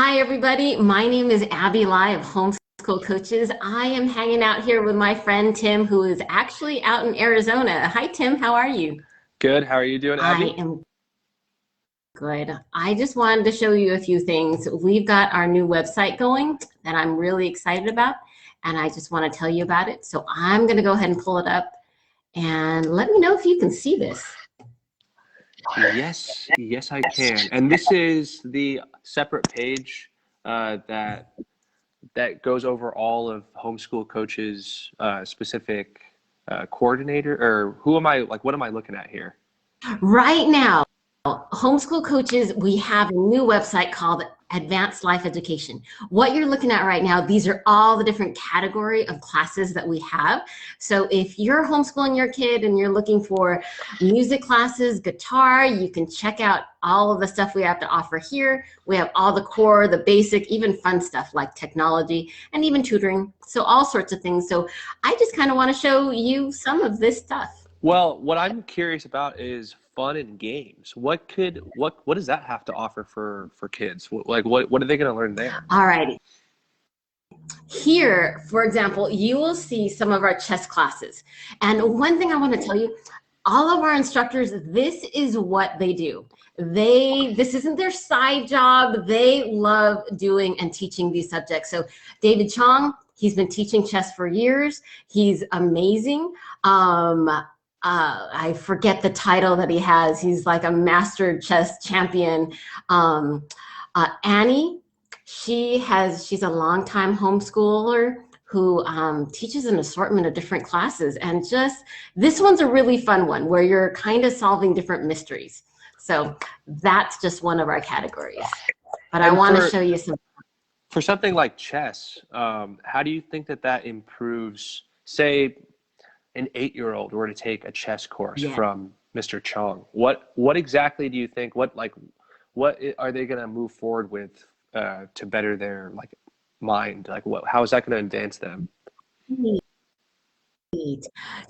Hi, everybody. My name is Abby Lai of Homeschool Coaches. I am hanging out here with my friend Tim, who is actually out in Arizona. Hi, Tim. How are you? Good. How are you doing, I Abby? am good. I just wanted to show you a few things. We've got our new website going that I'm really excited about, and I just want to tell you about it. So I'm going to go ahead and pull it up and let me know if you can see this. Yes, I can. And this is the separate page that goes over all of Homeschool Coaches' specific coordinator, or who am I, like, what am I looking at here? Right now, Homeschool Coaches, we have a new website called Advanced Life Education. What you're looking at right now, these are all the different category of classes that we have. So if you're homeschooling your kid and you're looking for music classes, guitar, you can check out all of the stuff we have to offer here. We have all the core, the basic, even fun stuff like technology and even tutoring. So all sorts of things. So I just kind of want to show you some of this stuff. Well, what I'm curious about is fun and games. What does that have to offer for kids? What are they going to learn there? All righty. Here, for example, you will see some of our chess classes. And one thing I want to tell you, all of our instructors, this is what they do. This isn't their side job. They love doing and teaching these subjects. So David Chong, he's been teaching chess for years. He's amazing. I forget the title that he has. He's like a master chess champion. Annie, she's a longtime homeschooler who teaches an assortment of different classes. And just, this one's a really fun one where you're kind of solving different mysteries. So that's just one of our categories. But I And want to show you some. for something like chess, how do you think that improves, say, an 8-year-old were to take a chess course Yeah. from Mr. Chong? What exactly do you think? What are they going to move forward with to better their mind? How is that going to advance them?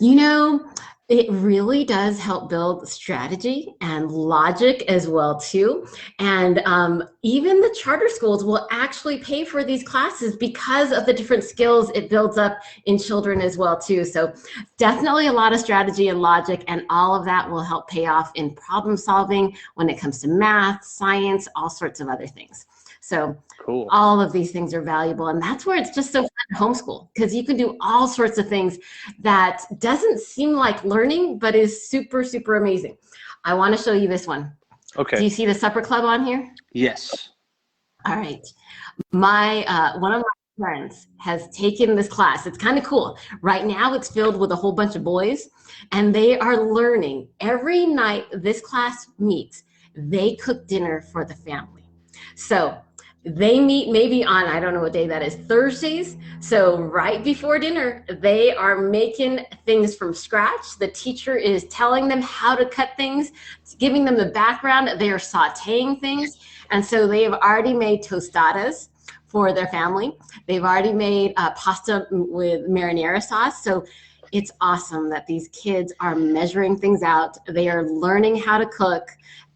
You know, it really does help build strategy and logic as well too. And even the charter schools will actually pay for these classes because of the different skills it builds up in children as well too. So definitely a lot of strategy and logic, and all of that will help pay off in problem solving when it comes to math, science, all sorts of other things. So Cool. all of these things are valuable, and that's where it's just so fun to homeschool, because you can do all sorts of things that doesn't seem like learning, but is super, super amazing. I want to show you this one. Do Okay. you see the supper club on here? Yes. All right. One of my friends has taken this class. It's kind of cool. Right now it's filled with a whole bunch of boys, and they are learning. Every night this class meets, they cook dinner for the family. So they meet maybe on, I don't know what day that is, Thursdays. So right before dinner, they are making things from scratch. The teacher is telling them how to cut things, giving them the background. They are sauteing things. And so they have already made tostadas for their family. They've already made pasta with marinara sauce. So it's awesome that these kids are measuring things out. They are learning how to cook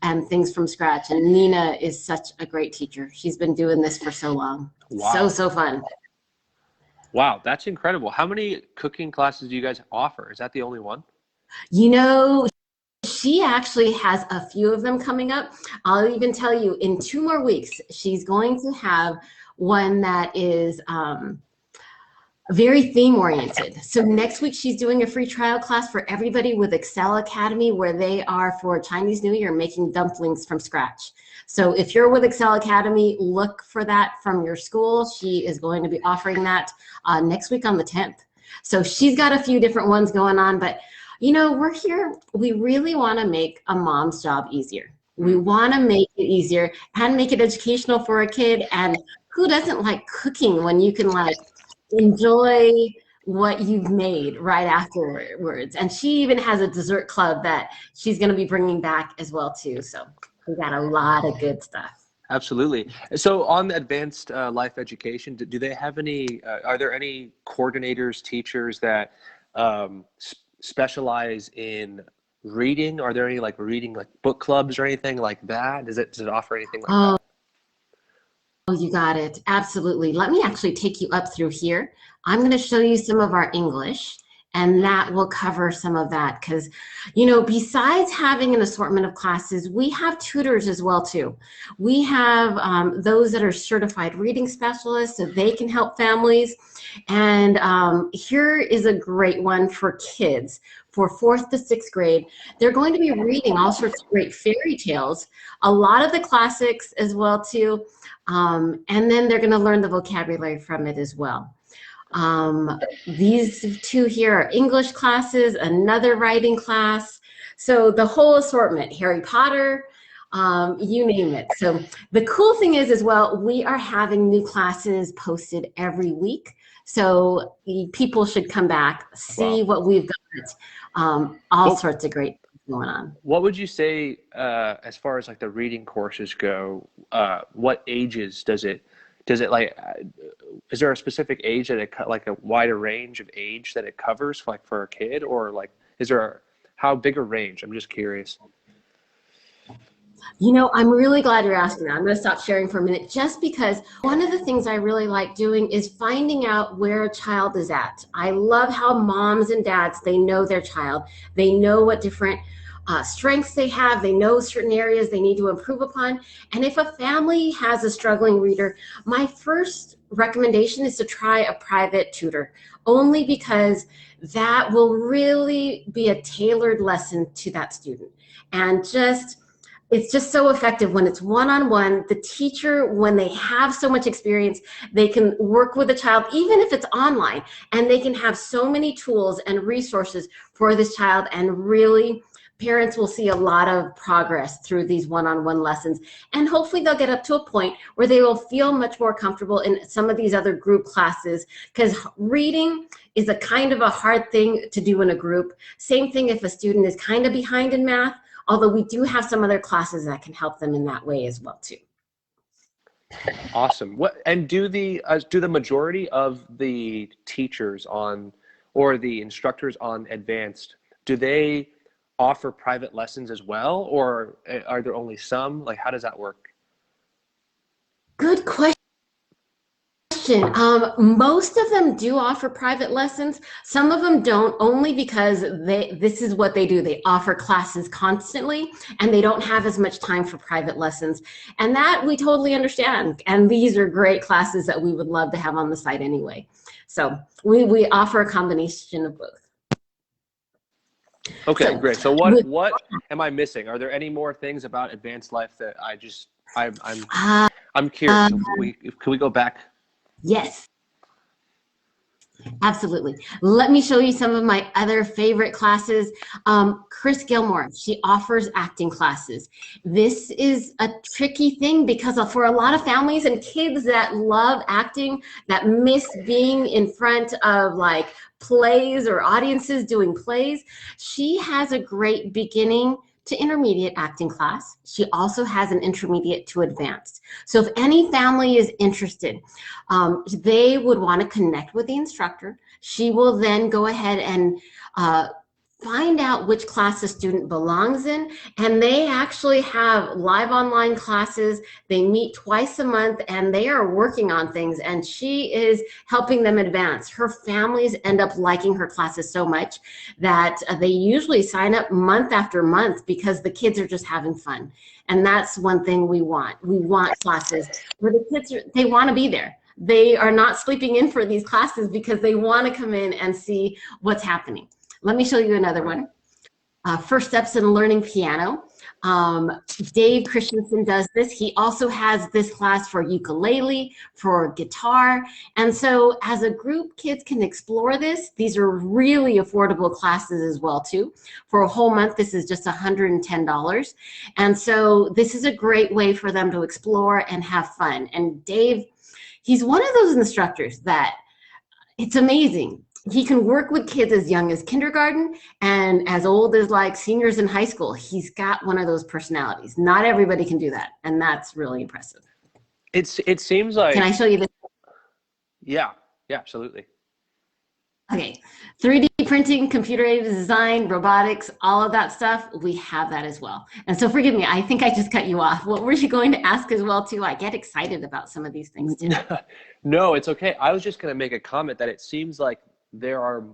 and things from scratch. And Nina is such a great teacher. She's been doing this for so long. Wow. So fun. Wow, that's incredible. How many cooking classes do you guys offer? Is that the only one? You know, she actually has a few of them coming up. I'll even tell you, in 2 more weeks, she's going to have one that is very theme oriented. So next week she's doing a free trial class for everybody with Excel Academy, where they are, for Chinese New Year, making dumplings from scratch. So if you're with Excel Academy, look for that from your school. She is going to be offering that next week on the 10th. So she's got a few different ones going on, but you know, we're here, we really want to make a mom's job easier. We want to make it easier and make it educational for a kid. And who doesn't like cooking when you can enjoy what you've made right afterwards? And she even has a dessert club that she's going to be bringing back as well too. So we got a lot of good stuff. Absolutely. So on the advanced life education, do they have any, are there any coordinators, teachers that specialize in reading? Are there any reading book clubs or anything like that? Does it offer anything like Oh, that? Oh, you got it. Absolutely. Let me actually take you up through here. I'm going to show you some of our English, and that will cover some of that because, you know, besides having an assortment of classes, we have tutors as well too. We have those that are certified reading specialists, so they can help families. And here is a great one for kids for 4th to 6th grade. They're going to be reading all sorts of great fairy tales, a lot of the classics as well too. And then they're going to learn the vocabulary from it as well. These two here are English classes, another writing class. So the whole assortment, Harry Potter, you name it. So the cool thing is as well, we are having new classes posted every week. So people should come back, see Wow. what we've got, all What sorts of great things going on. what would you say as far as like the reading courses go? What ages does it like? Is there a specific age that like a wider range of age that it covers, like for a kid, or like is there how big a range? I'm just curious. You know, I'm really glad you're asking that. I'm going to stop sharing for a minute just because one of the things I really like doing is finding out where a child is at. I love how moms and dads, they know their child. They know what different strengths they have. They know certain areas they need to improve upon. And if a family has a struggling reader, my first recommendation is to try a private tutor, only because that will really be a tailored lesson to that student. And it's just so effective when it's one-on-one. The teacher, when they have so much experience, they can work with the child, even if it's online, and they can have so many tools and resources for this child, and really parents will see a lot of progress through these one-on-one lessons. And hopefully they'll get up to a point where they will feel much more comfortable in some of these other group classes, because reading is a kind of a hard thing to do in a group. Same thing if a student is kind of behind in math, although we do have some other classes that can help them in that way as well too. Awesome. What and do the majority of the teachers on or the instructors on advanced, do they offer private lessons as well, or are there only some? Like, how does that work? Good question. Most of them do offer private lessons. Some of them don't, only because this is what they do. They offer classes constantly, and they don't have as much time for private lessons. And that we totally understand. And these are great classes that we would love to have on the site anyway. So we offer a combination of both. Okay, So great. So with, what am I missing? Are there any more things about advanced life that uh, I'm curious. So can we go back? yes. Absolutely. Let me show you some of my other favorite classes. Chris Gilmore, she offers acting classes. This is a tricky thing because for a lot of families and kids that love acting, that miss being in front of like plays or audiences doing plays, she has a great beginning to intermediate acting class. She also has an intermediate to advanced. So if any family is interested, they would want to connect with the instructor. She will then go ahead and find out which class the student belongs in, and they actually have live online classes. They meet twice a month, and they are working on things, and she is helping them advance. Her families end up liking her classes so much that they usually sign up month after month because the kids are just having fun. And that's one thing we want. We want classes where the kids, they want to be there. They are not sleeping in for these classes because they want to come in and see what's happening. Let me show you another one. First Steps in Learning Piano. Dave Christensen does this. He also has this class for ukulele, for guitar. And so as a group, kids can explore this. These are really affordable classes as well too. For a whole month, this is just $110. And so this is a great way for them to explore and have fun. And Dave, he's one of those instructors that it's amazing. He can work with kids as young as kindergarten and as old as like seniors in high school. He's got one of those personalities. Not everybody can do that, and that's really impressive. It seems like, Can I show you this? yeah, absolutely. Okay, 3D printing, computer aided design, robotics, all of that stuff, we have that as well. And so forgive me, I think I just cut you off. What were you going to ask as well too? I get excited about some of these things too. No, it's okay. I was just going to make a comment that it seems like there are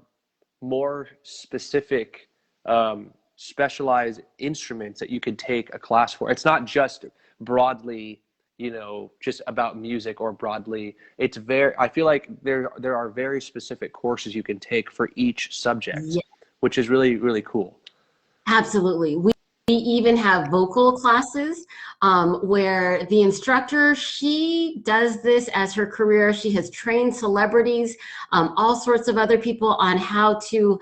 more specific, specialized instruments that you could take a class for. It's not just broadly, just about music or broadly. I feel like there are very specific courses you can take for each subject, Yeah, which is really, really cool. absolutely. We even have vocal classes where the instructor, she does this as her career. She has trained celebrities, all sorts of other people on how to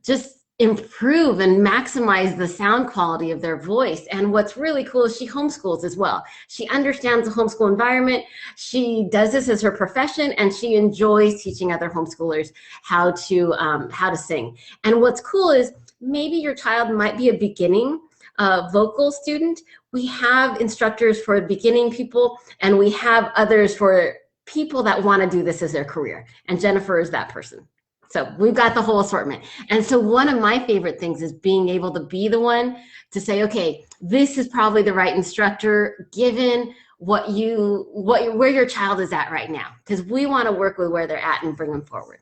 just improve and maximize the sound quality of their voice. And what's really cool is she homeschools as well. She understands the homeschool environment. She does this as her profession, and she enjoys teaching other homeschoolers how to sing. And what's cool is maybe your child might be a beginning vocal student. We have instructors for beginning people, and we have others for people that want to do this as their career. And Jennifer is that person. So we've got the whole assortment. And so one of my favorite things is being able to be the one to say, okay, this is probably the right instructor given where your child is at right now. Because we want to work with where they're at and bring them forward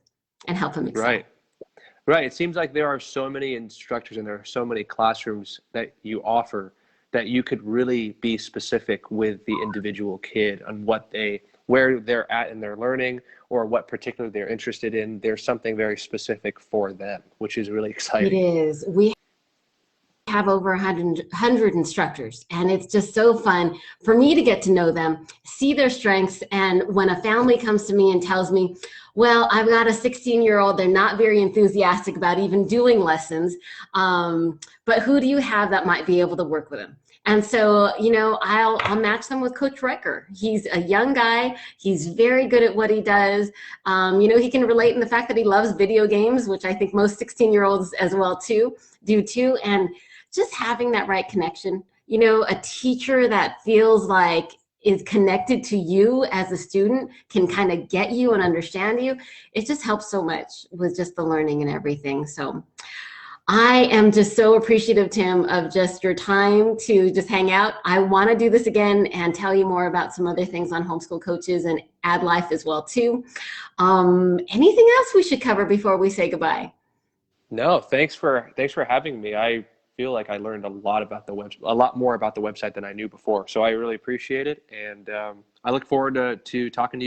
and help them excel. Right. Right. It seems like there are so many instructors and there are so many classrooms that you offer that you could really be specific with the individual kid on where they're at in their learning or what particular they're interested in. There's something very specific for them, which is really exciting. It is. We have over 100 instructors, and it's just so fun for me to get to know them, see their strengths. And when a family comes to me and tells me, well, I've got a 16-year-old, they're not very enthusiastic about even doing lessons, but who do you have that might be able to work with them? And so, I'll match them with Coach Recker. He's a young guy. He's very good at what he does. He can relate in the fact that he loves video games, which I think most 16-year-olds as well do too. And just having that right connection, a teacher that feels like is connected to you as a student, can kind of get you and understand you. It just helps so much with just the learning and everything. So I am just so appreciative, Tim, of just your time to just hang out. I want to do this again and tell you more about some other things on homeschool coaches and Adlife as well too. Anything else we should cover before we say goodbye? No, thanks for having me. I feel like I learned a lot more about the website than I knew before. So I really appreciate it, and I look forward to talking to you